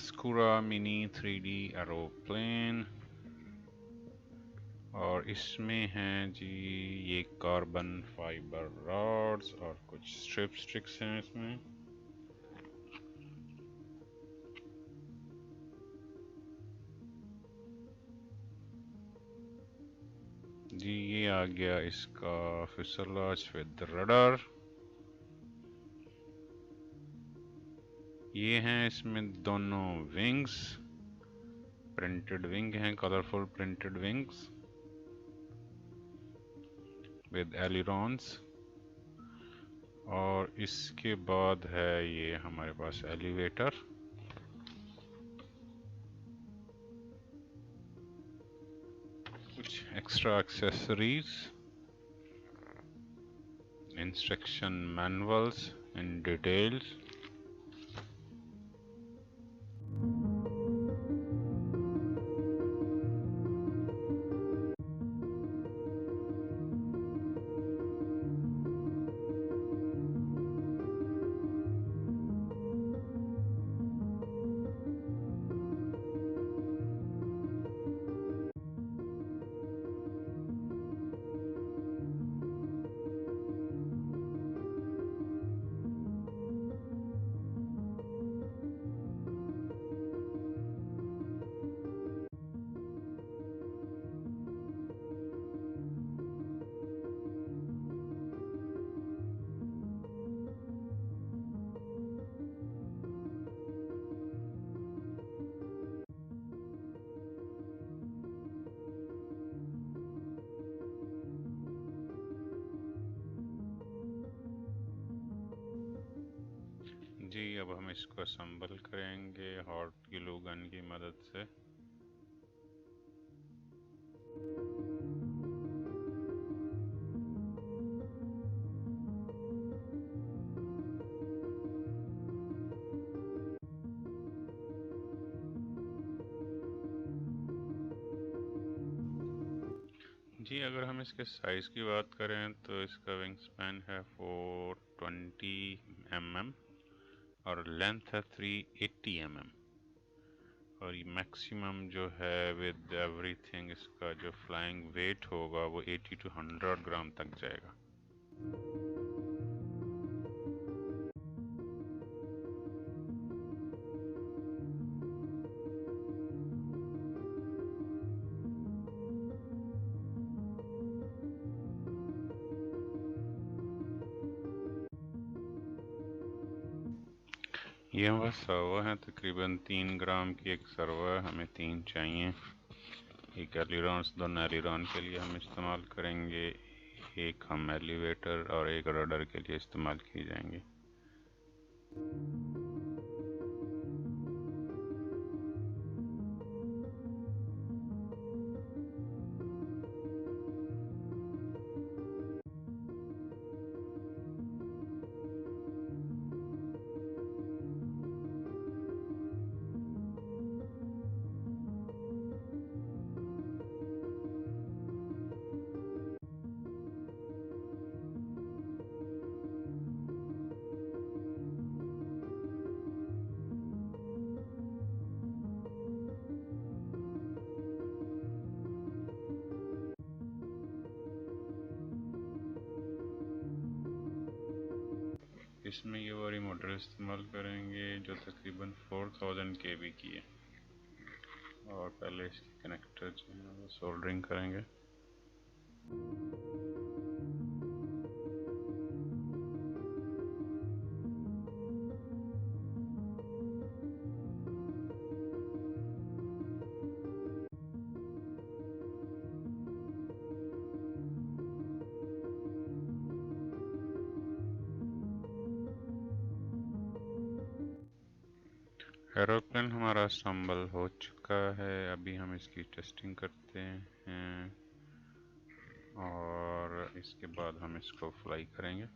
Sakura mini 3D aeroplane और इसमें हैं जी ये कार्बन फाइबर रॉड्स और कुछ स्ट्रिप्स हैं इसमें। जी ये आ गया इसका फ्यूसलाज विद रडर। ये हैं इसमें दोनों विंग्स, प्रिंटेड विंग हैं, colourful printed wings with ailerons. और इसके बाद है ये हमारे पास एलिवेटर। कुछ extra accessories, instruction manuals in details. जी अब हम इसको असम्बल करेंगे हॉट ग्लू गन की मदद से। जी अगर हम इसके साइज़ की बात करें तो इसका विंग स्पैन है 420 mm और लेंथ है 380 mm। और ये मैक्सिमम जो है विद एवरीथिंग इसका जो फ्लाइंग वेट होगा वो 80 to 100 ग्राम तक जाएगा। ये हमारा सर्वर है, तकरीबन 3 ग्राम की एक सर्वर, हमें 3 चाहिए। एक एलिरॉन्स, दोनों एलिरॉन के लिए हम इस्तेमाल करेंगे, एक हम एलिवेटर और एक रडर के लिए इस्तेमाल किए जाएंगे। इसमें ये वाली मोटर इस्तेमाल करेंगे जो तकरीबन 4000 kV की है। और पहले इसके कनेक्टर जो है वो सोल्डरिंग करेंगे। एरोप्लेन हमारा असम्बल हो चुका है, अभी हम इसकी टेस्टिंग करते हैं और इसके बाद हम इसको फ्लाई करेंगे।